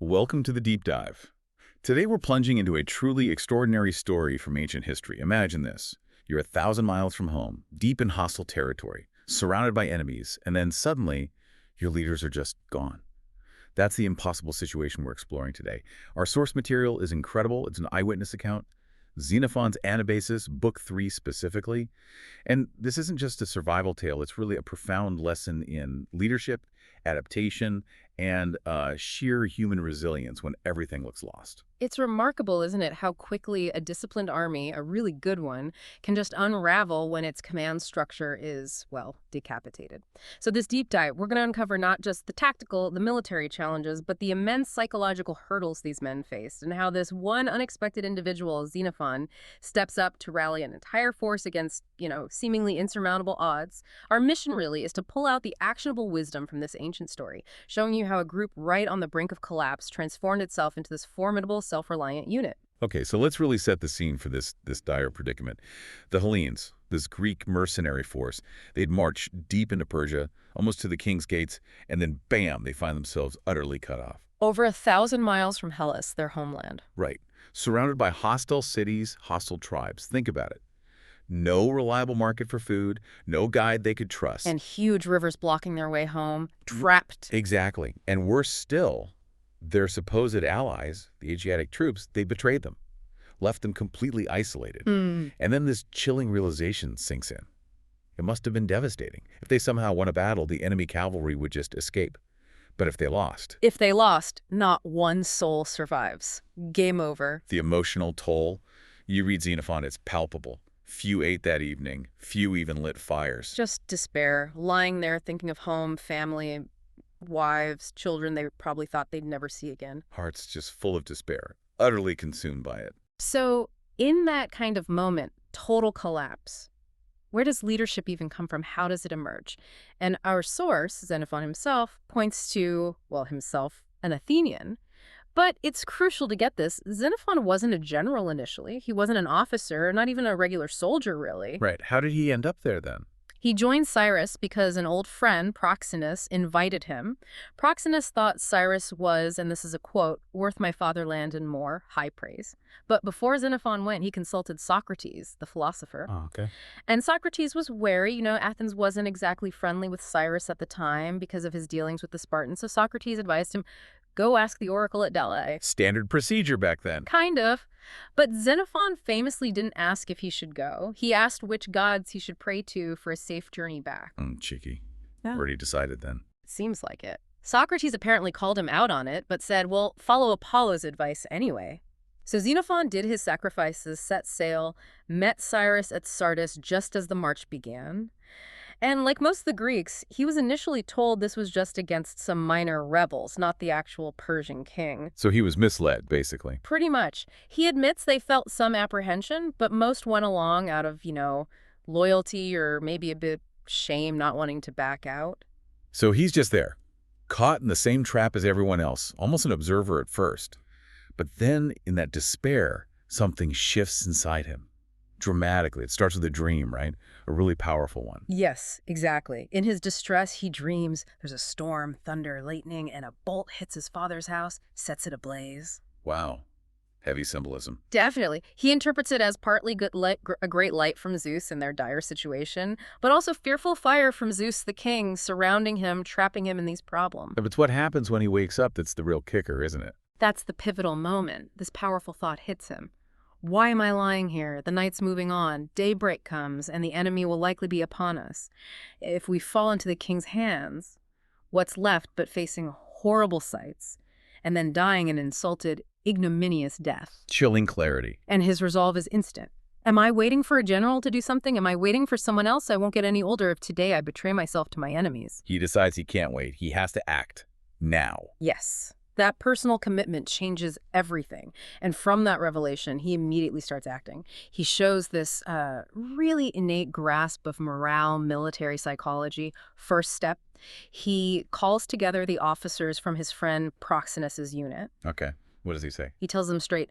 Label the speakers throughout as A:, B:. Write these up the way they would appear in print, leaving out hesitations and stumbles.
A: Welcome to the deep dive. Today we're plunging into a truly extraordinary story from ancient history. Imagine this. You're 1,000 miles from home, deep in hostile territory, surrounded by enemies, and then suddenly your leaders are just gone. That's the impossible situation we're exploring today. Our source material is incredible. It's an eyewitness account. Xenophon's Anabasis, Book 3 specifically. And this isn't just a survival tale. It's really a profound lesson in leadership, adaptation, and sheer human resilience when everything looks lost.
B: It's remarkable, isn't it, how quickly a disciplined army, a really good one, can just unravel when its command structure is, well, decapitated. So this deep dive, we're going to uncover not just the tactical, the military challenges, but the immense psychological hurdles these men faced, and how this one unexpected individual, Xenophon, steps up to rally an entire force against, seemingly insurmountable odds. Our mission really is to pull out the actionable wisdom from this ancient story, showing you how a group right on the brink of collapse transformed itself into this formidable, self-reliant unit.
A: Okay, so let's really set the scene for this dire predicament. The Hellenes, this Greek mercenary force, they'd march deep into Persia, almost to the king's gates, and then bam, they find themselves utterly cut off.
B: Over 1,000 miles from Hellas, their homeland.
A: Right. Surrounded by hostile cities, hostile tribes. Think about it. No reliable market for food, no guide they could trust.
B: And huge rivers blocking their way home, trapped.
A: Exactly. And worse still, their supposed allies, the Asiatic troops, they betrayed them, left them completely isolated. And then this chilling realization sinks in. It must have been devastating. If they somehow won a battle, the enemy cavalry would just escape. But if they lost...
B: If they lost, not one soul survives. Game over.
A: The emotional toll, you read Xenophon, it's palpable. Few ate that evening. Few even lit fires.
B: Just despair, lying there thinking of home, family, wives, children they probably thought they'd never see again.
A: Hearts just full of despair, utterly consumed by it.
B: So in that kind of moment, total collapse, where does leadership even come from? How does it emerge? And our source, Xenophon himself, points to, well, himself, an Athenian. But it's crucial to get this. Xenophon wasn't a general initially. He wasn't an officer, not even a regular soldier, really.
A: Right. How did he end up there then?
B: He joined Cyrus because an old friend, Proxenus, invited him. Proxenus thought Cyrus was, and this is a quote, worth my fatherland and more, high praise. But before Xenophon went, he consulted Socrates, the philosopher.
A: Oh, okay.
B: And Socrates was wary. Athens wasn't exactly friendly with Cyrus at the time because of his dealings with the Spartans. So Socrates advised him, go ask the oracle at Delphi.
A: Standard procedure back then.
B: Kind of. But Xenophon famously didn't ask if he should go. He asked which gods he should pray to for a safe journey back.
A: Cheeky.
B: Yeah.
A: Already decided then.
B: Seems like it. Socrates apparently called him out on it, but said, well, follow Apollo's advice anyway. So Xenophon did his sacrifices, set sail, met Cyrus at Sardis just as the march began. And like most of the Greeks, he was initially told this was just against some minor rebels, not the actual Persian king.
A: So he was misled, basically.
B: Pretty much. He admits they felt some apprehension, but most went along out of, loyalty or maybe a bit shame not wanting to back out.
A: So he's just there, caught in the same trap as everyone else, almost an observer at first. But then, in that despair, something shifts inside him. Dramatically. It starts with a dream, right? A really powerful one.
B: Yes, exactly. In his distress, he dreams there's a storm, thunder, lightning, and a bolt hits his father's house, sets it ablaze.
A: Wow. Heavy symbolism.
B: Definitely. He interprets it as partly a great light from Zeus in their dire situation, but also fearful fire from Zeus the king surrounding him, trapping him in these problems.
A: But it's what happens when he wakes up that's the real kicker, isn't it?
B: That's the pivotal moment. This powerful thought hits him. Why am I lying here? The night's moving on. Daybreak comes, and the enemy will likely be upon us. If we fall into the king's hands, what's left but facing horrible sights, and then dying an insulted, ignominious death?
A: Chilling clarity.
B: And his resolve is instant. Am I waiting for a general to do something? Am I waiting for someone else? I won't get any older if today I betray myself to my enemies.
A: He decides he can't wait. He has to act. Now.
B: Yes. That personal commitment changes everything. And from that revelation, he immediately starts acting. He shows this really innate grasp of morale, military psychology. First step, he calls together the officers from his friend Proxenus's unit.
A: Okay. What does he say?
B: He tells them straight,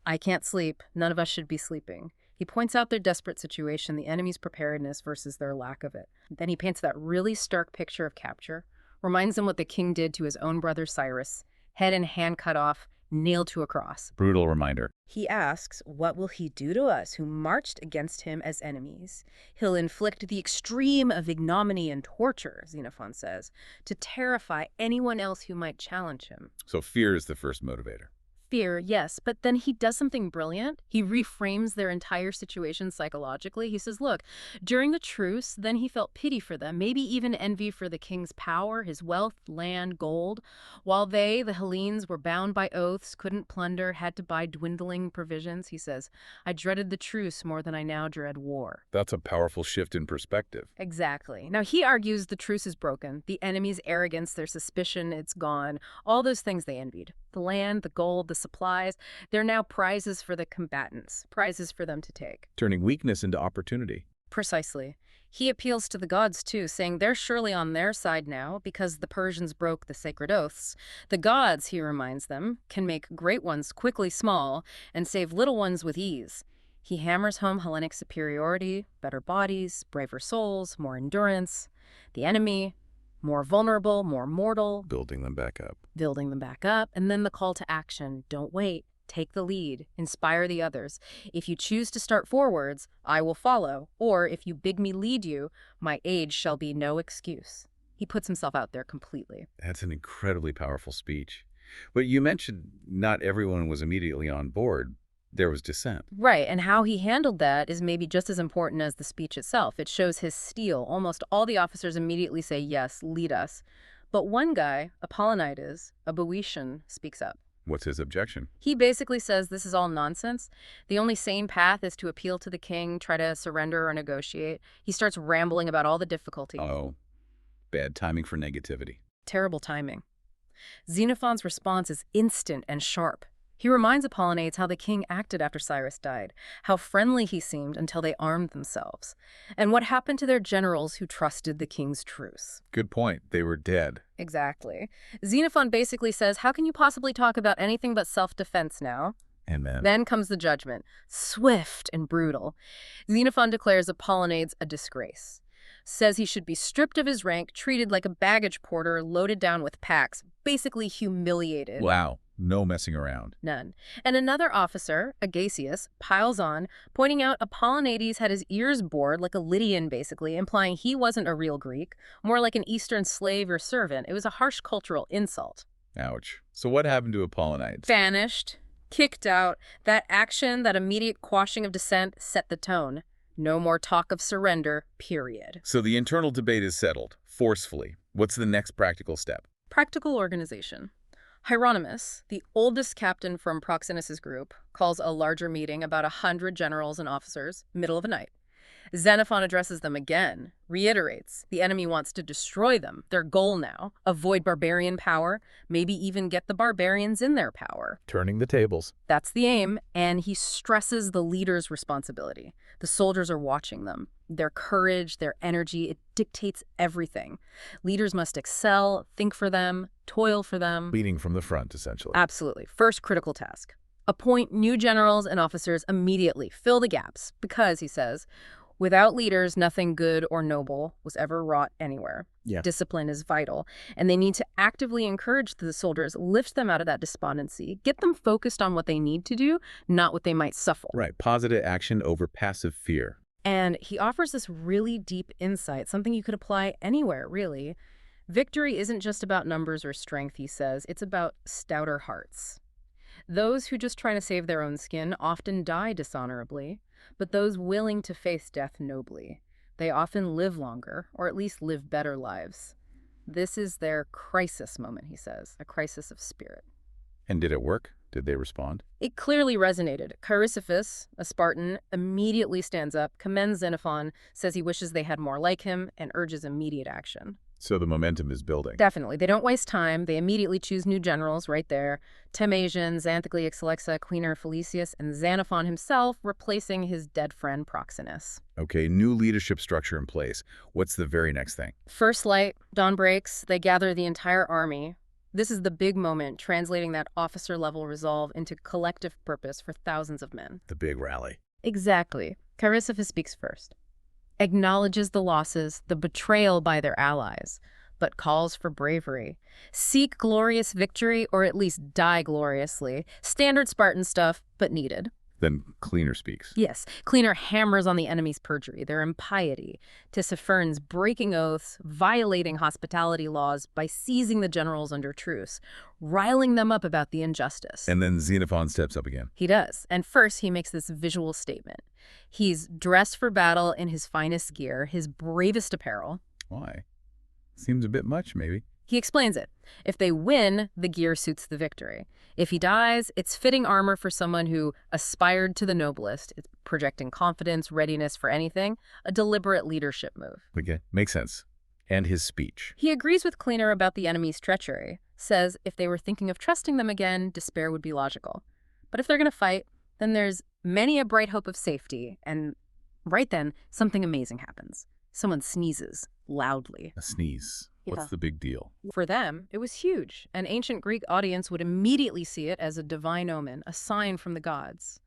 B: I can't sleep. None of us should be sleeping. He points out their desperate situation, the enemy's preparedness versus their lack of it. Then he paints that really stark picture of capture, reminds them what the king did to his own brother Cyrus, head and hand cut off, nailed to a cross.
A: Brutal reminder.
B: He asks, what will he do to us who marched against him as enemies? He'll inflict the extreme of ignominy and torture, Xenophon says, to terrify anyone else who might challenge him.
A: So fear is the first motivator.
B: Fear, yes, but then he does something brilliant. He reframes their entire situation psychologically. He says, look, during the truce, then he felt pity for them, maybe even envy for the king's power, his wealth, land, gold, while they, the Hellenes, were bound by oaths, couldn't plunder, had to buy dwindling provisions. He says, I dreaded the truce more than I now dread war.
A: That's a powerful shift in perspective.
B: Exactly. Now, he argues the truce is broken, the enemy's arrogance, their suspicion, it's gone, all those things they envied. The land, the gold, the supplies, they're now prizes for the combatants, prizes for them to take.
A: Turning weakness into opportunity.
B: Precisely. He appeals to the gods, too, saying they're surely on their side now because the Persians broke the sacred oaths. The gods, he reminds them, can make great ones quickly small and save little ones with ease. He hammers home Hellenic superiority, better bodies, braver souls, more endurance. The enemy, more vulnerable, more mortal.
A: Building them back up.
B: Building them back up, and then the call to action. Don't wait. Take the lead. Inspire the others. If you choose to start forwards, I will follow. Or if you bid me lead you, my aid shall be no excuse. He puts himself out there completely.
A: That's an incredibly powerful speech. But you mentioned not everyone was immediately on board. There was dissent.
B: Right, and how he handled that is maybe just as important as the speech itself. It shows his steel. Almost all the officers immediately say, yes, lead us. But one guy, Apollonides, a Boeotian, speaks up.
A: What's his objection?
B: He basically says this is all nonsense. The only sane path is to appeal to the king, try to surrender or negotiate. He starts rambling about all the difficulty.
A: Oh, bad timing for negativity.
B: Terrible timing. Xenophon's response is instant and sharp. He reminds Apollonides how the king acted after Cyrus died, how friendly he seemed until they armed themselves, and what happened to their generals who trusted the king's truce.
A: Good point. They were dead.
B: Exactly. Xenophon basically says, how can you possibly talk about anything but self-defense now?
A: And
B: Then comes the judgment, swift and brutal. Xenophon declares Apollonides a disgrace, says he should be stripped of his rank, treated like a baggage porter, loaded down with packs, basically humiliated.
A: Wow. No messing around.
B: None. And another officer, Agasius, piles on, pointing out Apollonides had his ears bored like a Lydian, basically, implying he wasn't a real Greek, more like an Eastern slave or servant. It was a harsh cultural insult.
A: Ouch. So what happened to Apollonides?
B: Banished, kicked out. That action, that immediate quashing of dissent, set the tone. No more talk of surrender, period.
A: So the internal debate is settled, forcefully. What's the next practical step?
B: Practical organization. Hieronymus, the oldest captain from Proxenus' group, calls a larger meeting, about 100 generals and officers, middle of the night. Xenophon addresses them again, reiterates the enemy wants to destroy them, their goal now, avoid barbarian power, maybe even get the barbarians in their power.
A: Turning the tables.
B: That's the aim, and he stresses the leader's responsibility. The soldiers are watching them. Their courage, their energy, it dictates everything. Leaders must excel, think for them, toil for them.
A: Leading from the front, essentially.
B: Absolutely. First critical task. Appoint new generals and officers immediately. Fill the gaps. Because, he says, without leaders, nothing good or noble was ever wrought anywhere.
A: Yeah.
B: Discipline is vital, and they need to actively encourage the soldiers, lift them out of that despondency, get them focused on what they need to do, not what they might suffer.
A: Right. Positive action over passive fear.
B: And he offers this really deep insight, something you could apply anywhere, really. Victory isn't just about numbers or strength, he says. It's about stouter hearts. Those who just try to save their own skin often die dishonorably, but those willing to face death nobly, they often live longer, or at least live better lives. This is their crisis moment, he says, a crisis of spirit.
A: And did it work? Did they respond?
B: It clearly resonated. Chrysippus, a Spartan, immediately stands up, commends Xenophon, says he wishes they had more like him, and urges immediate action.
A: So the momentum is building.
B: Definitely. They don't waste time. They immediately choose new generals right there. Temasian, Xanthocles, Alexa, Queener Felicius, and Xenophon himself, replacing his dead friend Proxenus.
A: Okay, new leadership structure in place. What's the very next thing?
B: First light, dawn breaks, they gather the entire army. This is the big moment, translating that officer-level resolve into collective purpose for thousands of men.
A: The big rally.
B: Exactly. Chrysippus speaks first. Acknowledges the losses, the betrayal by their allies. but calls for bravery. Seek glorious victory, or at least die gloriously. Standard Spartan stuff, but needed.
A: Then Cleaner speaks.
B: Yes, Cleaner hammers on the enemy's perjury, their impiety, Tissaphernes breaking oaths, violating hospitality laws by seizing the generals under truce, riling them up about the injustice.
A: And then Xenophon steps up again.
B: He does. And first, he makes this visual statement. He's dressed for battle in his finest gear, his bravest apparel.
A: Why? Seems a bit much, maybe.
B: He explains it. If they win, the gear suits the victory. If he dies, it's fitting armor for someone who aspired to the noblest. It's projecting confidence, readiness for anything, a deliberate leadership move.
A: Okay, makes sense. And his speech.
B: He agrees with Cleaner about the enemy's treachery, says if they were thinking of trusting them again, despair would be logical. But if they're going to fight, then there's many a bright hope of safety, and right then, something amazing happens. Someone sneezes loudly.
A: A sneeze. What's the big deal?
B: For them, it was huge. An ancient Greek audience would immediately see it as a divine omen, a sign from the gods.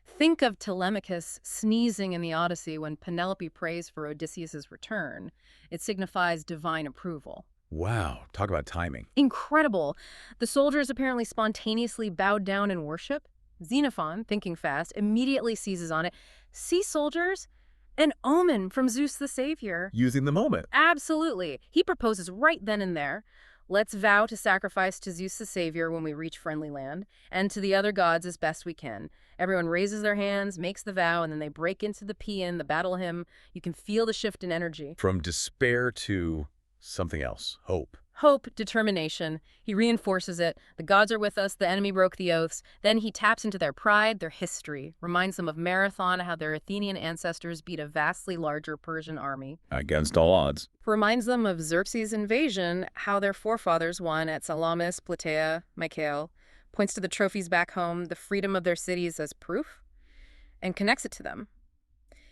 B: Think of Telemachus sneezing in the Odyssey when Penelope prays for Odysseus' return. It signifies divine approval.
A: Wow, talk about timing.
B: Incredible. The soldiers apparently spontaneously bowed down in worship. Xenophon, thinking fast, immediately seizes on it. See, soldiers? An omen from Zeus the Savior.
A: Using the moment.
B: Absolutely. He proposes right then and there. Let's vow to sacrifice to Zeus the Savior when we reach friendly land, and to the other gods as best we can. Everyone raises their hands, makes the vow, and then they break into the paean, the battle hymn. You can feel the shift in energy.
A: From despair to something else. Hope.
B: Hope, determination. He reinforces it. The gods are with us. The enemy broke the oaths. Then he taps into their pride, their history. Reminds them of Marathon, how their Athenian ancestors beat a vastly larger Persian army.
A: Against all odds.
B: Reminds them of Xerxes' invasion, how their forefathers won at Salamis, Plataea, Mycale. Points to the trophies back home, the freedom of their cities as proof, and connects it to them.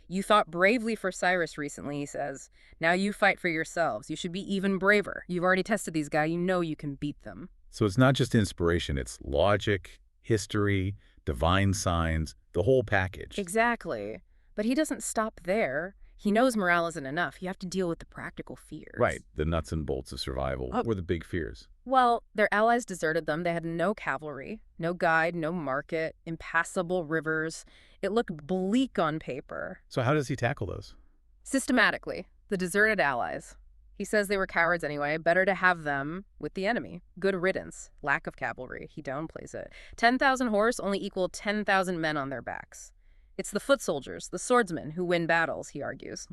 B: You fought bravely for Cyrus recently, he says. Now you fight for yourselves. You should be even braver. You've already tested these guys. You know you can beat them.
A: So it's not just inspiration. It's logic, history, divine signs, the whole package.
B: Exactly. But he doesn't stop there. He knows morale isn't enough. You have to deal with the practical fears.
A: Right. The nuts and bolts of survival. What were the big fears?
B: Well, their allies deserted them. They had no cavalry, no guide, no market, impassable rivers. It looked bleak on paper.
A: So how does he tackle those?
B: Systematically. The deserted allies. He says they were cowards anyway. Better to have them with the enemy. Good riddance. Lack of cavalry. He downplays it. 10,000 horse only equal 10,000 men on their backs. It's the foot soldiers, the swordsmen, who win battles, he argues.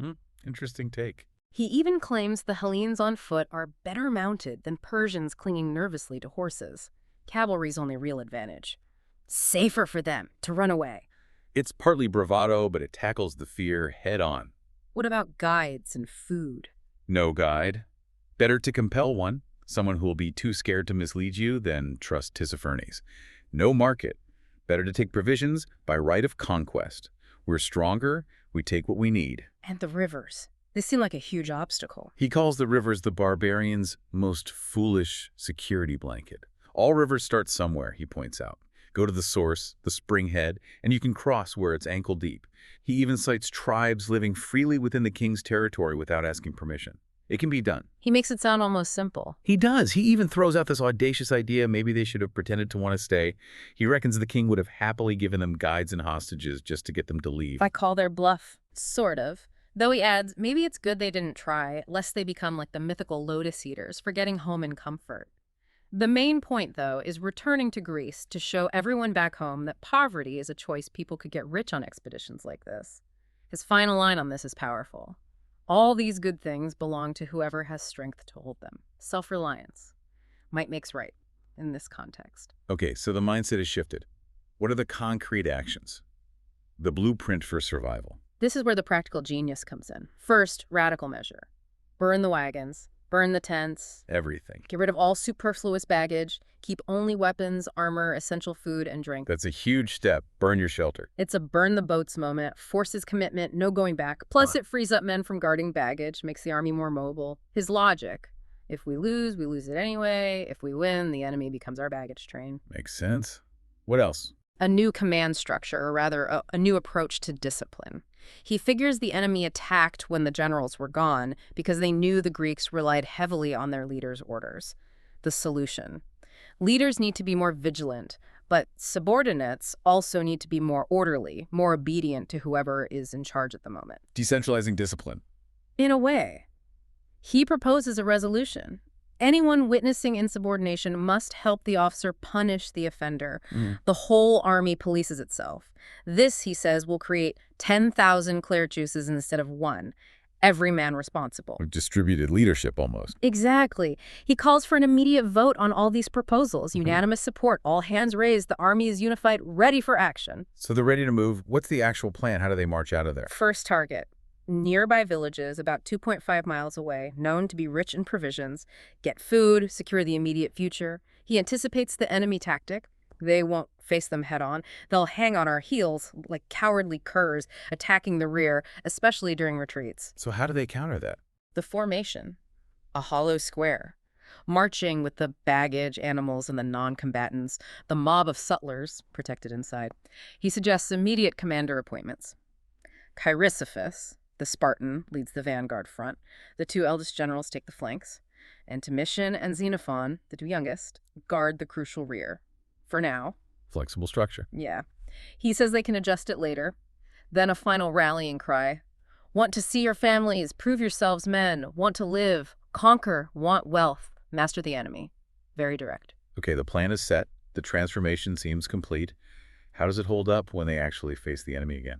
A: Interesting take.
B: He even claims the Hellenes on foot are better mounted than Persians clinging nervously to horses. Cavalry's only real advantage. Safer for them to run away.
A: It's partly bravado, but it tackles the fear head on.
B: What about guides and food?
A: No guide. Better to compel one, someone who will be too scared to mislead you, than trust Tissaphernes. No market. Better to take provisions by right of conquest. We're stronger, we take what we need.
B: And the rivers. They seem like a huge obstacle.
A: He calls the rivers the barbarians' most foolish security blanket. All rivers start somewhere, he points out. Go to the source, the spring head, and you can cross where it's ankle deep. He even cites tribes living freely within the king's territory without asking permission. It can be done.
B: He makes it sound almost simple.
A: He does. He even throws out this audacious idea maybe they should have pretended to want to stay. He reckons the king would have happily given them guides and hostages just to get them to leave.
B: If I call their bluff, sort of. Though he adds, maybe it's good they didn't try, lest they become like the mythical lotus eaters, forgetting home and comfort. The main point, though, is returning to Greece to show everyone back home that poverty is a choice people could get rich on expeditions like this. His final line on this is powerful. All these good things belong to whoever has strength to hold them. Self-reliance. Might makes right in this context.
A: Okay, so the mindset is shifted. What are the concrete actions? The blueprint for survival.
B: This is where the practical genius comes in. First, radical measure. Burn the wagons. Burn the tents.
A: Everything.
B: Get rid of all superfluous baggage. Keep only weapons, armor, essential food, and drink.
A: That's a huge step. Burn your shelter.
B: It's a burn the boats moment, forces commitment, no going back. Plus, it frees up men from guarding baggage, makes the army more mobile. His logic. If we lose it anyway. If we win, the enemy becomes our baggage train.
A: Makes sense. What else?
B: A new command structure, or rather, a new approach to discipline. He figures the enemy attacked when the generals were gone because they knew the Greeks relied heavily on their leaders' orders. The solution: leaders need to be more vigilant, but subordinates also need to be more orderly, more obedient to whoever is in charge at the moment.
A: Decentralizing discipline.
B: In a way, he proposes a resolution. Anyone witnessing insubordination must help the officer punish the offender. The whole army polices itself. This, he says, will create 10,000 clerchuses instead of one. Every man responsible.
A: Distributed leadership, almost.
B: Exactly. He calls for an immediate vote on all these proposals. Unanimous support, all hands raised, the army is unified, ready for action.
A: So they're ready to move. What's the actual plan? How do they march out of there?
B: First target: nearby villages about 2.5 miles away, known to be rich in provisions, get food, secure the immediate future. He anticipates the enemy tactic. They won't face them head on. They'll hang on our heels like cowardly curs, attacking the rear, especially during retreats.
A: So how do they counter that?
B: The formation: a hollow square. Marching with the baggage, animals, and the non-combatants, the mob of sutlers protected inside. He suggests immediate commander appointments. Chrysippus, the Spartan, leads the vanguard front. The two eldest generals take the flanks. And Domitian and Xenophon, the two youngest, guard the crucial rear. For now.
A: Flexible structure.
B: Yeah. He says they can adjust it later. Then a final rallying cry: want to see your families, prove yourselves men, want to live, conquer, want wealth, master the enemy. Very direct.
A: Okay, the plan is set. The transformation seems complete. How does it hold up when they actually face the enemy again?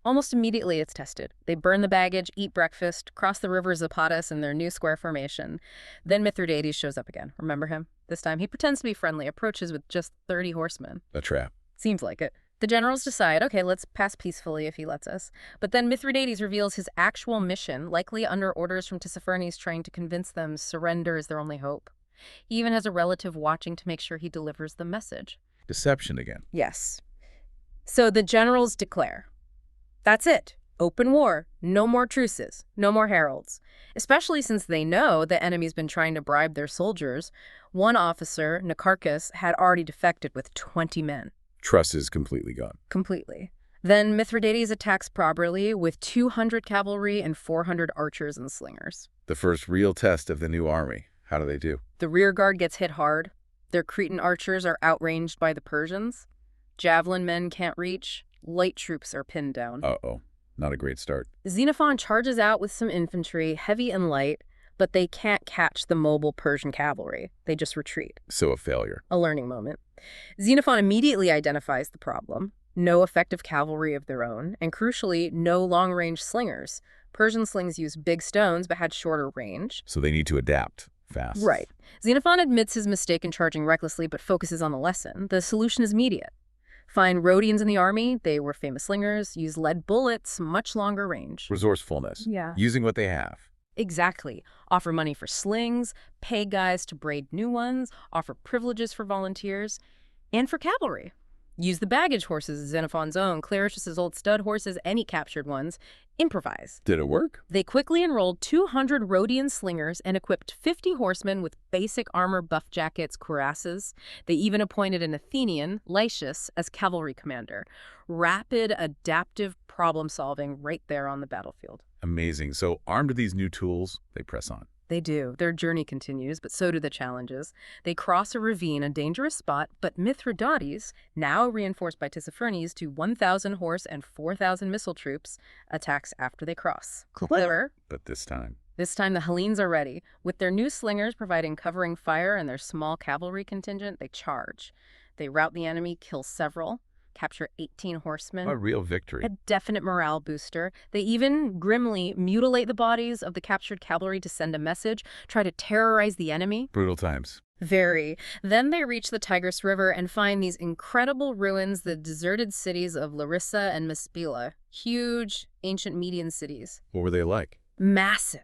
B: Almost immediately it's tested. They burn the baggage, eat breakfast, cross the river Zapatas in their new square formation. Then Mithridates shows up again. Remember him? This time he pretends to be friendly, approaches with just 30 horsemen.
A: A trap.
B: Seems like it. The generals decide, okay, let's pass peacefully if he lets us. But then Mithridates reveals his actual mission, likely under orders from Tissaphernes, trying to convince them surrender is their only hope. He even has a relative watching to make sure he delivers the message.
A: Deception again.
B: Yes. So the generals declare, that's it. Open war. No more truces. No more heralds. Especially since they know the enemy's been trying to bribe their soldiers. One officer, Nicarchus, had already defected with 20 men.
A: Trust is completely gone.
B: Completely. Then Mithridates attacks properly with 200 cavalry and 400 archers and slingers.
A: The first real test of the new army. How do they do?
B: The rear guard gets hit hard. Their Cretan archers are outranged by the Persians. Javelin men can't reach. Light troops are pinned down.
A: Uh-oh. Not a great start.
B: Xenophon charges out with some infantry, heavy and light, but they can't catch the mobile Persian cavalry. They just retreat.
A: So a failure.
B: A learning moment. Xenophon immediately identifies the problem. No effective cavalry of their own, and crucially, no long-range slingers. Persian slings used big stones but had shorter range.
A: So they need to adapt fast.
B: Right. Xenophon admits his mistake in charging recklessly but focuses on the lesson. The solution is immediate. Find Rhodians in the army, they were famous slingers, use lead bullets, much longer range.
A: Resourcefulness.
B: Yeah.
A: Using what they have.
B: Exactly. Offer money for slings, pay guys to braid new ones, offer privileges for volunteers, and for cavalry. Use the baggage horses, Xenophon's own, Clericus' old stud horses, any captured ones. Improvise.
A: Did it work?
B: They quickly enrolled 200 Rhodian slingers and equipped 50 horsemen with basic armor, buff jackets, cuirasses. They even appointed an Athenian, Lysias, as cavalry commander. Rapid, adaptive problem-solving right there on the battlefield.
A: Amazing. So armed with these new tools, they press on.
B: They do. Their journey continues, but so do the challenges. They cross a ravine, a dangerous spot, but Mithridates, now reinforced by Tissaphernes to 1,000 horse and 4,000 missile troops, attacks after they cross. Clever.
A: But this time
B: the Hellenes are ready. With their new slingers providing covering fire and their small cavalry contingent, they charge. They rout the enemy, kill several, capture 18 horsemen.
A: a real victory.
B: A definite morale booster. They even grimly mutilate the bodies of the captured cavalry to send a message, try to terrorize the enemy.
A: Brutal times.
B: Very. Then they reach the Tigris River and find these incredible ruins, the deserted cities of Larissa and Mespila. Huge, ancient Median cities.
A: What were they like?
B: Massive.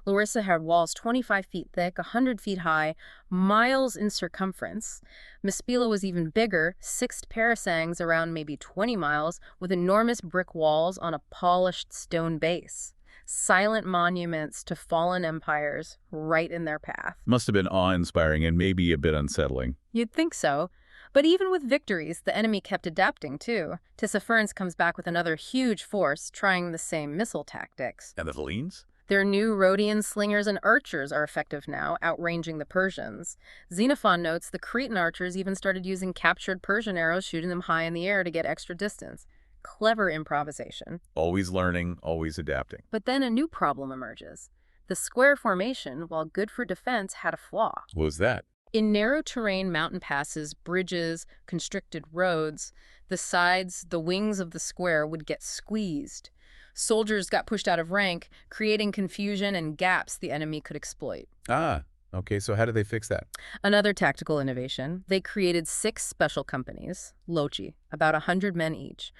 B: Larissa had walls 25 feet thick, 100 feet high, miles in circumference. Mespila was even bigger, 6 parasangs around maybe 20 miles, with enormous brick walls on a polished stone base. Silent monuments to fallen empires right in their path.
A: Must have been awe-inspiring and maybe a bit unsettling.
B: You'd think so. But even with victories, the enemy kept adapting too. Tissaphernes comes back with another huge force, trying the same missile tactics.
A: And the Hellenes?
B: Their new Rhodian slingers and archers are effective now, outranging the Persians. Xenophon notes the Cretan archers even started using captured Persian arrows, shooting them high in the air to get extra distance. Clever improvisation.
A: Always learning, always adapting.
B: But then a new problem emerges. The square formation, while good for defense, had a flaw.
A: What was that?
B: In narrow terrain mountain passes, bridges, constricted roads, the sides, the wings of the square would get squeezed. Soldiers got pushed out of rank, creating confusion and gaps the enemy could exploit.
A: Ah, okay, so how did they fix that?
B: Another tactical innovation, they created 6 special companies, loci, about 100 men each,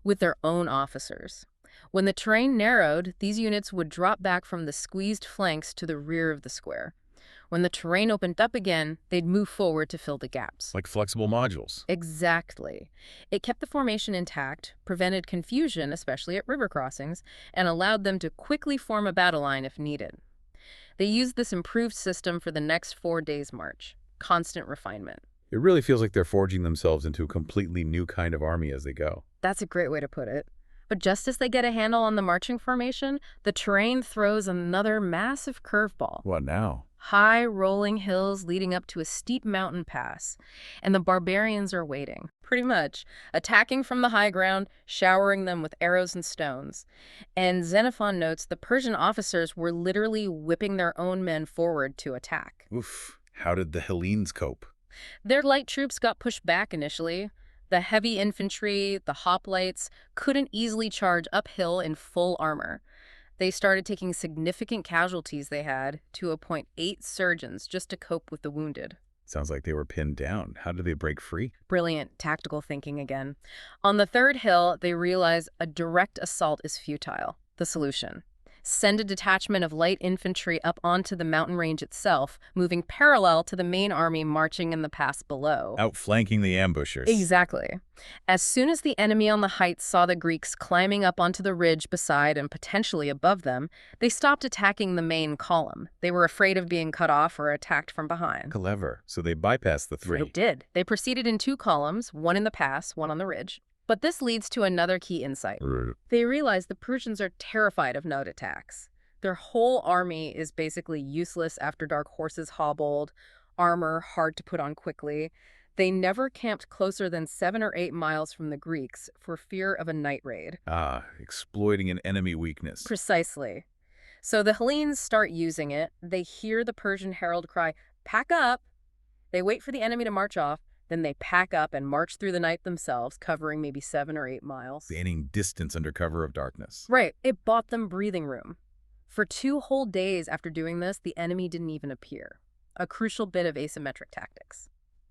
B: with their own officers. When the terrain narrowed, these units would drop back from the squeezed flanks to the rear of the square. When the terrain opened up again, they'd move forward to fill the gaps.
A: Like flexible modules.
B: Exactly. It kept the formation intact, prevented confusion, especially at river crossings, and allowed them to quickly form a battle line if needed. They used this improved system for the next 4 days' march. Constant refinement.
A: It really feels like they're forging themselves into a completely new kind of army as they go.
B: That's a great way to put it. But just as they get a handle on the marching formation, the terrain throws another massive curveball.
A: What now?
B: High, rolling hills leading up to a steep mountain pass, and the barbarians are waiting, pretty much, attacking from the high ground, showering them with arrows and stones. And Xenophon notes the Persian officers were literally whipping their own men forward to attack.
A: Oof. How did the Hellenes cope?
B: Their light troops got pushed back initially. The heavy infantry, the hoplites, couldn't easily charge uphill in full armor. They started taking significant casualties they had, to appoint 8 surgeons just to cope with the wounded.
A: Sounds like they were pinned down. How did they break free?
B: Brilliant tactical thinking again. On the 3rd hill, they realize a direct assault is futile. The solution: send a detachment of light infantry up onto the mountain range itself, moving parallel to the main army marching in the pass below.
A: Outflanking the ambushers.
B: Exactly. As soon as the enemy on the heights saw the Greeks climbing up onto the ridge beside and potentially above them, they stopped attacking the main column. They were afraid of being cut off or attacked from behind.
A: Clever. So they bypassed the 3.
B: They did. They proceeded in 2 columns, one in the pass, one on the ridge. But this leads to another key insight. They realize the Persians are terrified of night attacks. Their whole army is basically useless after dark, horses hobbled, armor hard to put on quickly. They never camped closer than 7 or 8 miles from the Greeks for fear of a night raid.
A: Ah, exploiting an enemy weakness.
B: Precisely. So the Hellenes start using it. They hear the Persian herald cry, "Pack up!" They wait for the enemy to march off. Then they pack up and march through the night themselves, covering maybe 7 or 8 miles.
A: Gaining distance under cover of darkness.
B: Right. It bought them breathing room. For 2 whole days after doing this, the enemy didn't even appear. A crucial bit of asymmetric tactics.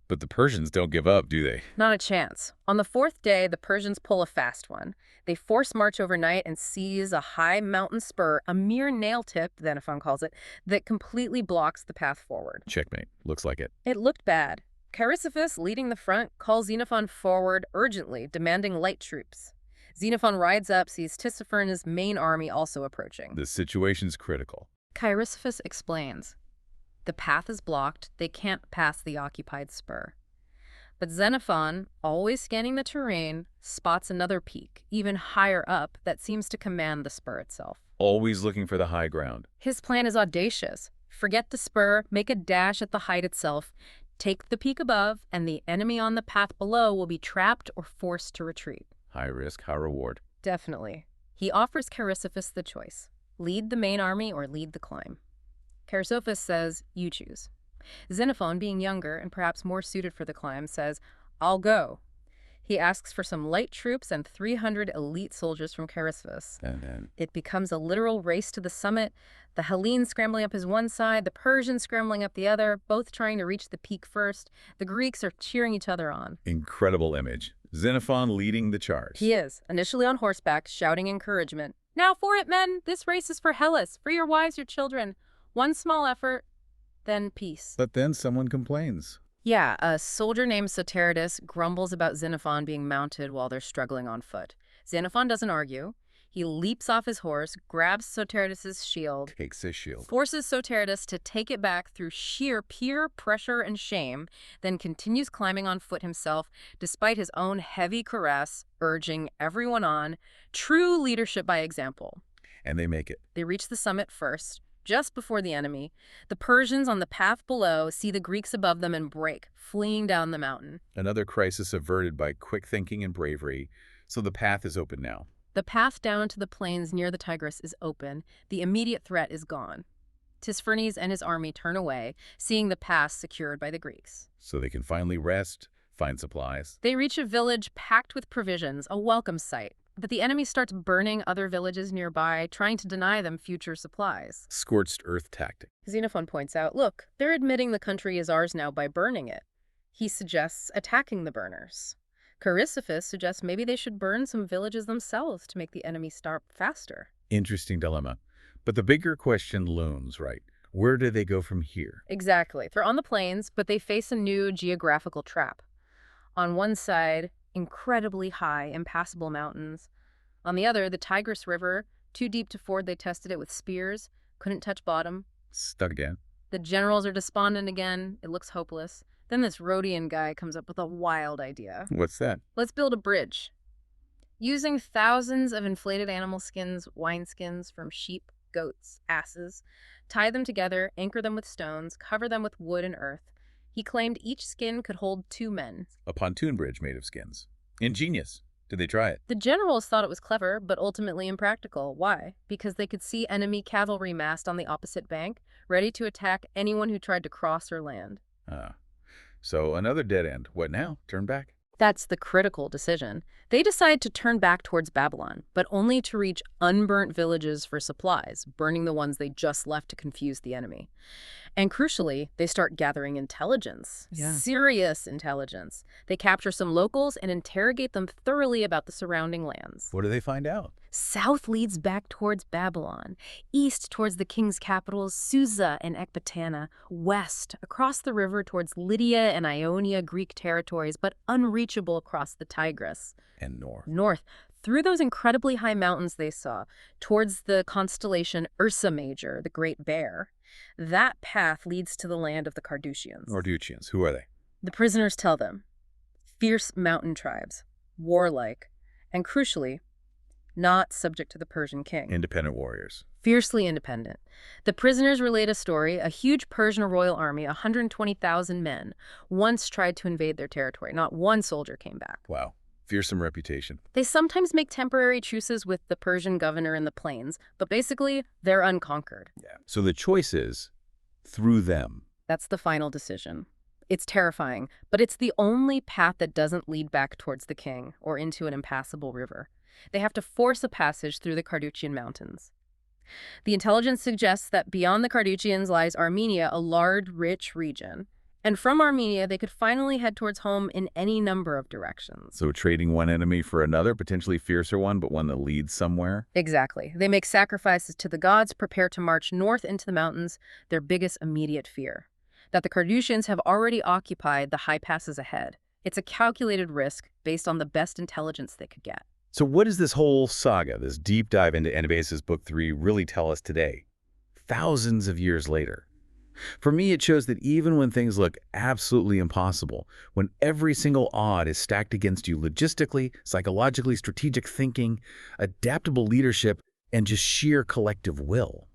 A: But the Persians don't give up, do they?
B: Not a chance. On the 4th day, the Persians pull a fast one. They force march overnight and seize a high mountain spur, a mere nail tip, Xenophon calls it, that completely blocks the path forward.
A: Checkmate. Looks like it.
B: It looked bad. Chrysippus, leading the front, calls Xenophon forward urgently, demanding light troops. Xenophon rides up, sees Tissaphernes' main army also approaching.
A: The situation's critical.
B: Chrysippus explains. The path is blocked. They can't pass the occupied spur. But Xenophon, always scanning the terrain, spots another peak, even higher up, that seems to command the spur itself.
A: Always looking for the high ground.
B: His plan is audacious. Forget the spur, make a dash at the height itself, take the peak above, and the enemy on the path below will be trapped or forced to retreat.
A: High risk, high reward.
B: Definitely. He offers Chrysippus the choice. Lead the main army or lead the climb. Chrysippus says, you choose. Xenophon, being younger and perhaps more suited for the climb, says, I'll go. He asks for some light troops and 300 elite soldiers from Chrysippus. It becomes a literal race to the summit, the Hellenes scrambling up his one side, the Persians scrambling up the other, both trying to reach the peak first. The Greeks are cheering each other on.
A: Incredible image. Xenophon leading the charge.
B: He is, initially on horseback, shouting encouragement. Now for it, men! This race is for Hellas, for your wives, your children. One small effort, then peace.
A: But then someone complains.
B: Yeah, a soldier named Soterides grumbles about Xenophon being mounted while they're struggling on foot. Xenophon doesn't argue. He leaps off his horse, grabs Soterides' shield,
A: Takes his shield.
B: forces Soterides to take it back through sheer peer pressure and shame, then continues climbing on foot himself, despite his own heavy cuirass, urging everyone on. True leadership by example.
A: And they make it.
B: They reach the summit first, just before the enemy. The Persians on the path below see the Greeks above them and break, fleeing down the mountain.
A: Another crisis averted by quick thinking and bravery, so the path is open now.
B: The path down to the plains near the Tigris is open. The immediate threat is gone. Tissaphernes and his army turn away, seeing the pass secured by the Greeks.
A: So they can finally rest, find supplies.
B: They reach a village packed with provisions, a welcome sight. But the enemy starts burning other villages nearby, trying to deny them future supplies.
A: Scorched earth tactic.
B: Xenophon points out, look, they're admitting the country is ours now by burning it. He suggests attacking the burners. Chrysippus suggests maybe they should burn some villages themselves to make the enemy start faster.
A: Interesting dilemma. But the bigger question looms, right? Where do they go from here?
B: Exactly. They're on the plains, but they face a new geographical trap. On one side, incredibly high, impassable mountains. On the other, the Tigris River, too deep to ford. They tested it with spears, couldn't touch bottom.
A: Stuck again.
B: The generals are despondent again. It looks hopeless. Then this Rhodian guy comes up with a wild idea.
A: What's that?
B: Let's build a bridge. Using thousands of inflated animal skins, wineskins from sheep, goats, asses, tie them together, anchor them with stones, cover them with wood and earth. He claimed each skin could hold 2 men.
A: A pontoon bridge made of skins. Ingenious. Did they try it?
B: The generals thought it was clever, but ultimately impractical. Why? Because they could see enemy cavalry massed on the opposite bank, ready to attack anyone who tried to cross or land.
A: So another dead end. What now? Turn back?
B: That's the critical decision. They decide to turn back towards Babylon, but only to reach unburnt villages for supplies, burning the ones they just left to confuse the enemy. And crucially, they start gathering intelligence.
A: Yeah.
B: Serious intelligence. They capture some locals and interrogate them thoroughly about the surrounding lands.
A: What do they find out?
B: South leads back towards Babylon, east towards the king's capitals, Susa and Ecbatana, west across the river towards Lydia and Ionia, Greek territories, but unreachable across the Tigris.
A: And north.
B: North, through those incredibly high mountains they saw, towards the constellation Ursa Major, the Great Bear. That path leads to the land of the Carduchians.
A: Carduchians. Who are they?
B: The prisoners tell them. Fierce mountain tribes, warlike, and crucially, not subject to the Persian king.
A: Independent warriors.
B: Fiercely independent. The prisoners relate a story. A huge Persian royal army, 120,000 men, once tried to invade their territory. Not one soldier came back.
A: Wow. Fearsome reputation.
B: They sometimes make temporary truces with the Persian governor in the plains, but basically, they're unconquered.
A: Yeah. So the choice is through them.
B: That's the final decision. It's terrifying, but it's the only path that doesn't lead back towards the king or into an impassable river. They have to force a passage through the Carduchian mountains. The intelligence suggests that beyond the Carduchians lies Armenia, a large, rich region. And from Armenia, they could finally head towards home in any number of directions.
A: So trading one enemy for another, potentially fiercer one, but one that leads somewhere?
B: Exactly. They make sacrifices to the gods, prepare to march north into the mountains, their biggest immediate fear. That the Carduchians have already occupied the high passes ahead. It's a calculated risk based on the best intelligence they could get.
A: So what does this whole saga, this deep dive into Anabasis Book 3, really tell us today, thousands of years later? For me, it shows that even when things look absolutely impossible, when every single odd is stacked against you logistically, psychologically, strategic thinking, adaptable leadership, and just sheer collective will,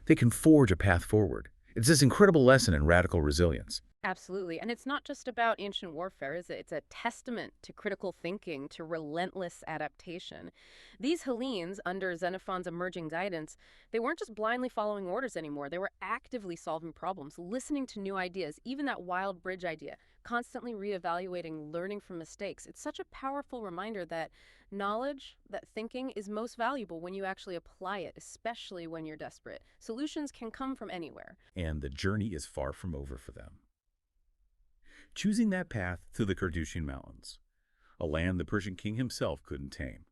A: they can forge a path forward. It's this incredible lesson in radical resilience.
B: Absolutely. And it's not just about ancient warfare, is it? It's a testament to critical thinking, to relentless adaptation. These Hellenes, under Xenophon's emerging guidance, they weren't just blindly following orders anymore. They were actively solving problems, listening to new ideas, even that wild bridge idea, constantly reevaluating, learning from mistakes. It's such a powerful reminder that knowledge, that thinking is most valuable when you actually apply it, especially when you're desperate. Solutions can come from anywhere.
A: And the journey is far from over for them. Choosing that path through the Carduchian Mountains, a land the Persian king himself couldn't tame.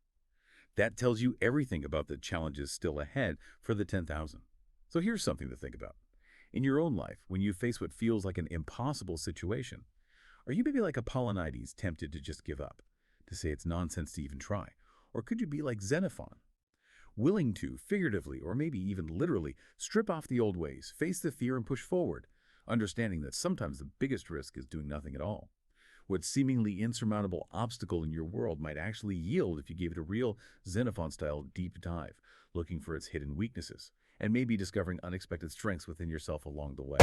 A: That tells you everything about the challenges still ahead for the 10,000. So here's something to think about. In your own life, when you face what feels like an impossible situation, are you maybe like Apollonides, tempted to just give up, to say it's nonsense to even try? Or could you be like Xenophon, willing to, figuratively, or maybe even literally, strip off the old ways, face the fear and push forward, understanding that sometimes the biggest risk is doing nothing at all? What seemingly insurmountable obstacle in your world might actually yield if you gave it a real Xenophon-style deep dive, looking for its hidden weaknesses, and maybe discovering unexpected strengths within yourself along the way.